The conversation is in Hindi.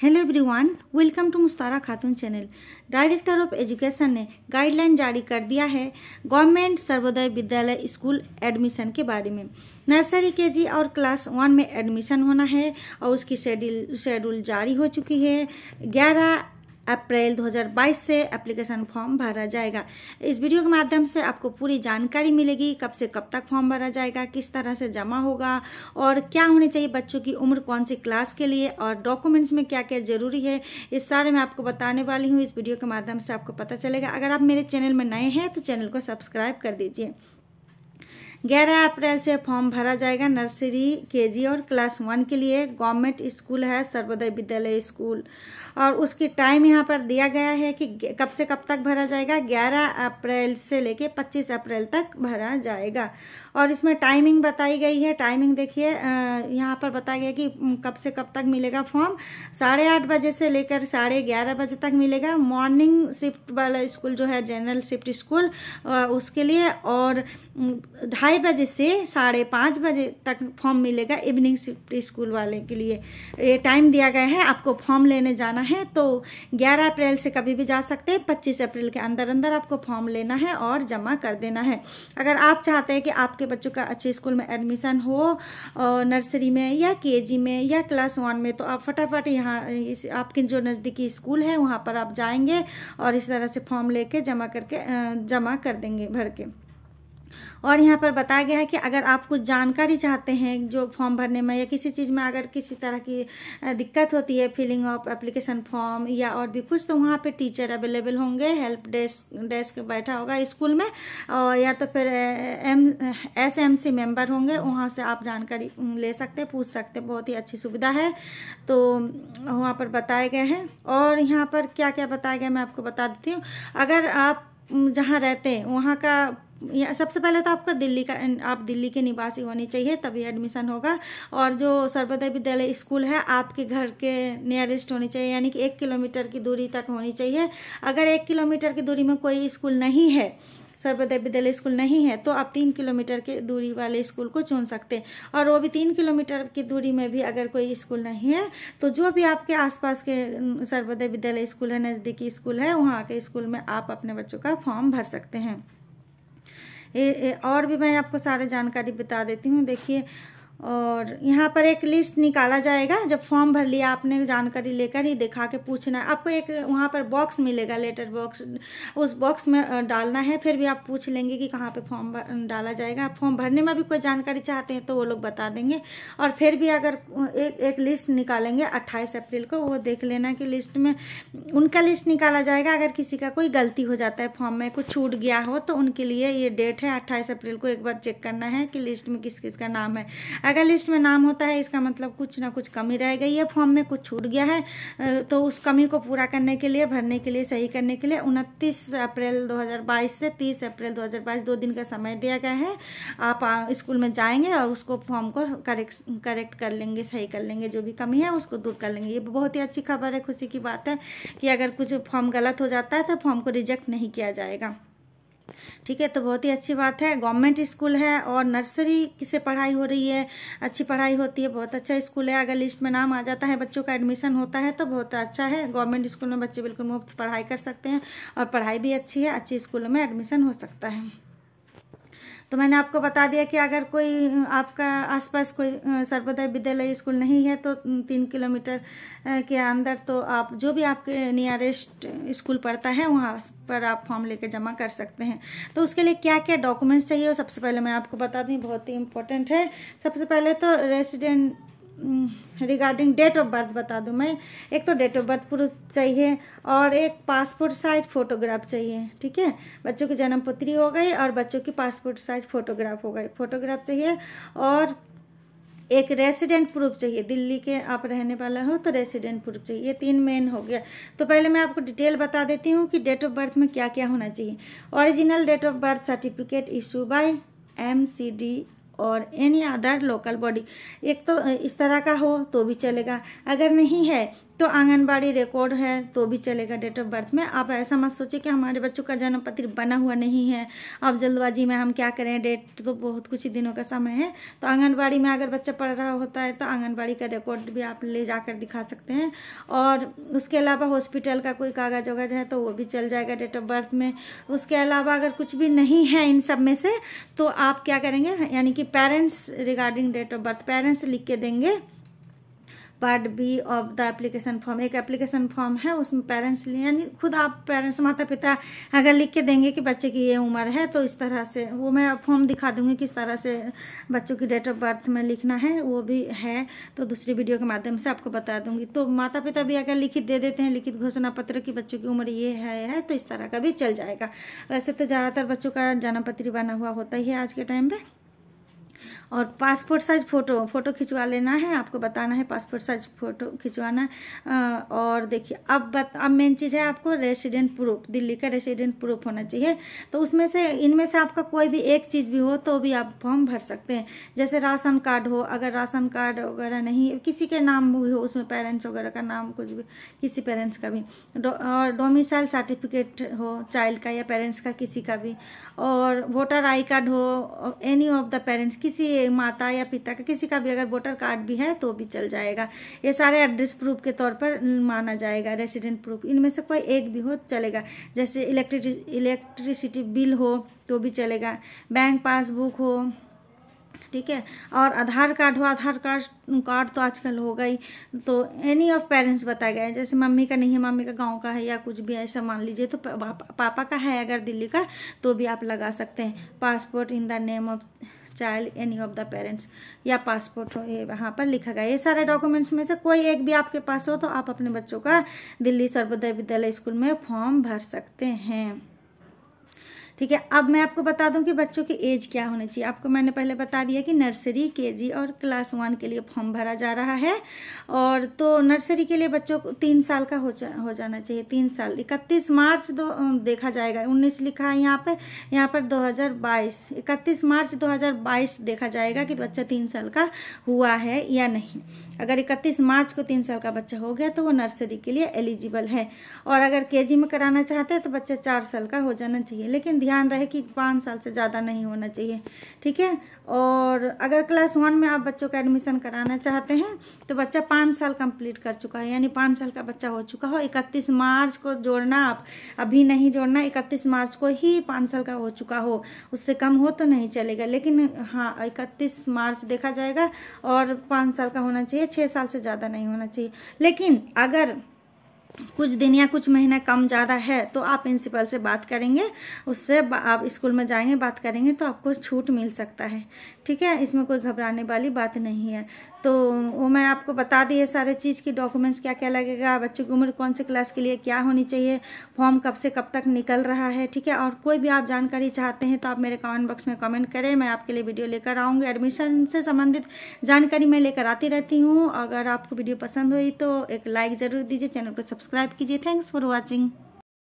Hello everyone, welcome to मुस्तारा Khatoon channel. Director of education ने गाइडलाइन जारी कर दिया है government Sarvodaya Vidyalaya school admission के बारे में। नर्सरी केजी और क्लास 1 में एडमिशन होना है और उसकी शेड्यूल जारी हो चुकी है। 11 अप्रैल 2022 से एप्लीकेशन फॉर्म भरा जाएगा। इस वीडियो के माध्यम से आपको पूरी जानकारी मिलेगी, कब से कब तक फॉर्म भरा जाएगा, किस तरह से जमा होगा और क्या होनी चाहिए, बच्चों की उम्र कौन सी क्लास के लिए और डॉक्यूमेंट्स में क्या क्या जरूरी है, इस सारे मैं आपको बताने वाली हूँ। इस वीडियो के माध्यम से आपको पता चलेगा। अगर आप मेरे चैनल में नए हैं तो चैनल को सब्सक्राइब कर दीजिए। 11 अप्रैल से फॉर्म भरा जाएगा नर्सरी केजी और क्लास 1 के लिए। गवर्नमेंट स्कूल है सर्वोदय विद्यालय स्कूल और उसकी टाइम यहाँ पर दिया गया है कि कब से कब तक भरा जाएगा। 11 अप्रैल से लेके 25 अप्रैल तक भरा जाएगा और इसमें टाइमिंग बताई गई है। टाइमिंग देखिए, यहाँ पर बताया गया कि कब से कब तक मिलेगा फॉर्म। 8:30 बजे से लेकर 11:30 बजे तक मिलेगा। मॉर्निंग शिफ्ट वाला स्कूल जो है जनरल शिफ्ट स्कूल उसके लिए, और 2:30 बजे से 5:30 बजे तक फॉर्म मिलेगा इवनिंग शिफ्ट स्कूल वाले के लिए। ये टाइम दिया गया है। आपको फॉर्म लेने जाना है तो 11 अप्रैल से कभी भी जा सकते हैं। 25 अप्रैल के अंदर आपको फॉर्म लेना है और जमा कर देना है। अगर आप चाहते हैं कि आपके बच्चों का अच्छे स्कूल में एडमिशन हो, नर्सरी में या केजी में या क्लास 1 में, तो आप फटाफट यहाँ आपके जो नज़दीकी स्कूल है वहाँ पर आप जाएंगे और इस तरह से फॉर्म लेके जमा कर देंगे भर के। और यहाँ पर बताया गया है कि अगर आप कुछ जानकारी चाहते हैं जो फॉर्म भरने में या किसी चीज़ में अगर किसी तरह की दिक्कत होती है, फिलिंग ऑफ एप्लीकेशन फॉर्म या और भी कुछ, तो वहाँ पे टीचर अवेलेबल होंगे। हेल्प डेस्क बैठा होगा स्कूल में, और या तो फिर SMC मेंबर होंगे। वहाँ से आप जानकारी ले सकते, पूछ सकते। बहुत ही अच्छी सुविधा है, तो वहाँ पर बताया गया है। और यहाँ पर क्या क्या बताया गया मैं आपको बता देती हूँ। अगर आप जहाँ रहते हैं वहाँ का सबसे पहले तो आपका आप दिल्ली के निवासी होनी चाहिए, तभी एडमिशन होगा। और जो सर्वोदय विद्यालय स्कूल है आपके घर के नियरेस्ट होनी चाहिए, यानी कि 1 किलोमीटर की दूरी तक होनी चाहिए। अगर 1 किलोमीटर की दूरी में कोई स्कूल नहीं है, सर्वोदय विद्यालय स्कूल नहीं है, तो आप 3 किलोमीटर की दूरी वाले स्कूल को चुन सकते हैं। और वो भी 3 किलोमीटर की दूरी में भी अगर कोई स्कूल नहीं है तो जो भी आपके आसपास के सर्वोदय विद्यालय स्कूल है, नज़दीकी स्कूल है, वहाँ के स्कूल में आप अपने बच्चों का फॉर्म भर सकते हैं। और भी मैं आपको सारे जानकारी बता देती हूँ। देखिए, और यहाँ पर एक लिस्ट निकाला जाएगा। जब फॉर्म भर लिया आपने, जानकारी लेकर ही दिखा के पूछना है। आपको एक वहाँ पर बॉक्स मिलेगा, लेटर बॉक्स, उस बॉक्स में डालना है। फिर भी आप पूछ लेंगे कि कहाँ पे फॉर्म डाला जाएगा। आप फॉर्म भरने में भी कोई जानकारी चाहते हैं तो वो लोग बता देंगे। और फिर भी अगर एक लिस्ट निकालेंगे 28 अप्रैल को, वो देख लेना कि लिस्ट में उनका लिस्ट निकाला जाएगा। अगर किसी का कोई गलती हो जाता है, फॉर्म में कुछ छूट गया हो, तो उनके लिए ये डेट है 28 अप्रैल को एक बार चेक करना है कि लिस्ट में किस किस का नाम है। अगर लिस्ट में नाम होता है, इसका मतलब कुछ ना कुछ कमी रह गई है, फॉर्म में कुछ छूट गया है, तो उस कमी को पूरा करने के लिए, भरने के लिए, सही करने के लिए 29 अप्रैल 2022 से 30 अप्रैल 2022 2 दिन का समय दिया गया है। आप स्कूल में जाएंगे और उसको फॉर्म को करेक्ट कर लेंगे, सही कर लेंगे, जो भी कमी है उसको दूर कर लेंगे। ये बहुत ही अच्छी खबर है, खुशी की बात है कि अगर कुछ फॉर्म गलत हो जाता है तो फॉर्म को रिजेक्ट नहीं किया जाएगा। ठीक है, तो बहुत ही अच्छी बात है। गवर्नमेंट स्कूल है और नर्सरी से पढ़ाई हो रही है, अच्छी पढ़ाई होती है, बहुत अच्छा स्कूल है। अगर लिस्ट में नाम आ जाता है, बच्चों का एडमिशन होता है तो बहुत अच्छा है। गवर्नमेंट स्कूल में बच्चे बिल्कुल मुफ्त पढ़ाई कर सकते हैं और पढ़ाई भी अच्छी है, अच्छे स्कूलों में एडमिशन हो सकता है। तो मैंने आपको बता दिया कि अगर कोई आपका आसपास कोई सर्वोदय विद्यालय स्कूल नहीं है तो 3 किलोमीटर के अंदर, तो आप जो भी आपके नियरेस्ट स्कूल पड़ता है वहाँ पर आप फॉर्म लेके जमा कर सकते हैं। तो उसके लिए क्या क्या डॉक्यूमेंट्स चाहिए वो सबसे पहले मैं आपको बता दूँ, बहुत ही इम्पोर्टेंट है। सबसे पहले तो resident regarding date of birth बता दूं मैं। एक तो डेट ऑफ बर्थ प्रूफ चाहिए और एक पासपोर्ट साइज फोटोग्राफ चाहिए। ठीक है, बच्चों की जन्मपत्री हो गई और बच्चों की पासपोर्ट साइज फोटोग्राफ हो गई, फोटोग्राफ चाहिए। और एक रेसिडेंट प्रूफ चाहिए, दिल्ली के आप रहने वाला हो तो रेसिडेंट प्रूफ चाहिए। ये 3 मेन हो गया। तो पहले मैं आपको डिटेल बता देती हूँ कि डेट ऑफ बर्थ में क्या क्या होना चाहिए। Original date of birth certificate issue by MCD और एनी अदर लोकल बॉडी। एक तो इस तरह का हो तो भी चलेगा, अगर नहीं है तो आंगनबाड़ी रिकॉर्ड है तो भी चलेगा डेट ऑफ बर्थ में। आप ऐसा मत सोचिए कि हमारे बच्चों का जन्म पत्र बना हुआ नहीं है, अब जल्दबाजी में हम क्या करें, डेट तो बहुत कुछ ही दिनों का समय है। तो आंगनबाड़ी में अगर बच्चा पढ़ रहा होता है तो आंगनबाड़ी का रिकॉर्ड भी आप ले जाकर दिखा सकते हैं। और उसके अलावा हॉस्पिटल का कोई कागज वगैरह है तो वो भी चल जाएगा डेट ऑफ बर्थ में। उसके अलावा अगर कुछ भी नहीं है इन सब में से तो आप क्या करेंगे, यानी कि parents regarding date of birth parents लिख के देंगे। Part B of the application form, एक एप्लीकेशन फॉर्म है उसमें पेरेंट्स यानी खुद आप पेरेंट्स माता पिता अगर लिख के देंगे कि बच्चे की ये उम्र है तो इस तरह से वो मैं फॉर्म दिखा दूंगी किस तरह से बच्चों की डेट ऑफ बर्थ में लिखना है, वो भी है तो दूसरी वीडियो के माध्यम से आपको बता दूंगी। तो माता पिता भी अगर लिखित दे देते हैं, लिखित घोषणा पत्र की बच्चों की उम्र ये है तो इस तरह का भी चल जाएगा। वैसे तो ज़्यादातर बच्चों का जन्म पत्र बना हुआ होता ही है आज के टाइम पे। और पासपोर्ट साइज फ़ोटो खिंचवा लेना है, आपको बताना है पासपोर्ट साइज फ़ोटो खिंचवाना। और देखिए अब मेन चीज़ है आपको रेसिडेंट प्रूफ, दिल्ली का रेसिडेंट प्रूफ होना चाहिए। तो उसमें से इनमें से आपका कोई भी एक चीज़ भी हो तो भी आप फॉर्म भर सकते हैं। जैसे राशन कार्ड हो, अगर राशन कार्ड वगैरह नहीं किसी के नाम भी हो, उसमें पेरेंट्स वगैरह का नाम कुछ भी किसी पेरेंट्स का भी, और डोमिसाइल सर्टिफिकेट हो चाइल्ड का या पेरेंट्स का किसी का भी, और वोटर आई कार्ड हो एनी ऑफ द पेरेंट्स, किसी माता या पिता का किसी का भी अगर वोटर कार्ड भी है तो भी चल जाएगा। ये सारे एड्रेस प्रूफ के तौर पर माना जाएगा, रेसिडेंट प्रूफ। इनमें से कोई एक भी हो चलेगा। जैसे इलेक्ट्रिसिटी बिल हो तो भी चलेगा, बैंक पासबुक हो, ठीक है, और आधार कार्ड हो, आधार कार्ड तो आजकल होगा ही। तो एनी ऑफ पेरेंट्स बताया गया है, जैसे मम्मी का नहीं है, मम्मी का गांव का है या कुछ भी ऐसा मान लीजिए, तो पापा का है अगर दिल्ली का तो भी आप लगा सकते हैं। Passport in the name of child any of the parents, या पासपोर्ट हो ये वहाँ पर लिखा गया। ये सारे डॉक्यूमेंट्स में से कोई एक भी आपके पास हो तो आप अपने बच्चों का दिल्ली सर्वोदय विद्यालय स्कूल में फॉर्म भर सकते हैं, ठीक है। अब मैं आपको बता दूं कि बच्चों की एज क्या होनी चाहिए। आपको मैंने पहले बता दिया कि नर्सरी, केजी और क्लास 1 के लिए फॉर्म भरा जा रहा है। और तो नर्सरी के लिए बच्चों को 3 साल का हो जाना चाहिए, 3 साल। 31 मार्च देखा जाएगा, 19 लिखा है यहाँ पर 2022, 31 मार्च 2022 देखा जाएगा कि बच्चा 3 साल का हुआ है या नहीं। अगर 31 मार्च को 3 साल का बच्चा हो गया तो वो नर्सरी के लिए एलिजिबल है। और अगर केजी में कराना चाहते हैं तो बच्चा 4 साल का हो जाना चाहिए, लेकिन ध्यान रहे कि 5 साल से ज़्यादा नहीं होना चाहिए, ठीक है। और अगर क्लास 1 में आप बच्चों का एडमिशन कराना चाहते हैं तो बच्चा 5 साल कंप्लीट कर चुका है, यानी 5 साल का बच्चा हो चुका हो। 31 मार्च को जोड़ना, आप अभी नहीं जोड़ना, 31 मार्च को ही 5 साल का हो चुका हो, उससे कम हो तो नहीं चलेगा। लेकिन हाँ 31 मार्च देखा जाएगा और 5 साल का होना चाहिए, 6 साल से ज़्यादा नहीं होना चाहिए। लेकिन अगर कुछ दिन या कुछ महीना कम ज़्यादा है तो आप प्रिंसिपल से बात करेंगे, उससे आप स्कूल में जाएंगे बात करेंगे तो आपको छूट मिल सकता है, ठीक है। इसमें कोई घबराने वाली बात नहीं है। तो वो मैं आपको बता दी है सारे चीज़ की, डॉक्यूमेंट्स क्या क्या लगेगा, बच्चों की उम्र कौन से क्लास के लिए क्या होनी चाहिए, फॉर्म कब से कब तक निकल रहा है, ठीक है। और कोई भी आप जानकारी चाहते हैं तो आप मेरे कमेंट बॉक्स में कमेंट करें, मैं आपके लिए वीडियो लेकर आऊँगी। एडमिशन से संबंधित जानकारी मैं लेकर आती रहती हूँ। अगर आपको वीडियो पसंद हुई तो एक लाइक ज़रूर दीजिए, चैनल को सब्सक्राइब कीजिए। Thanks for watching.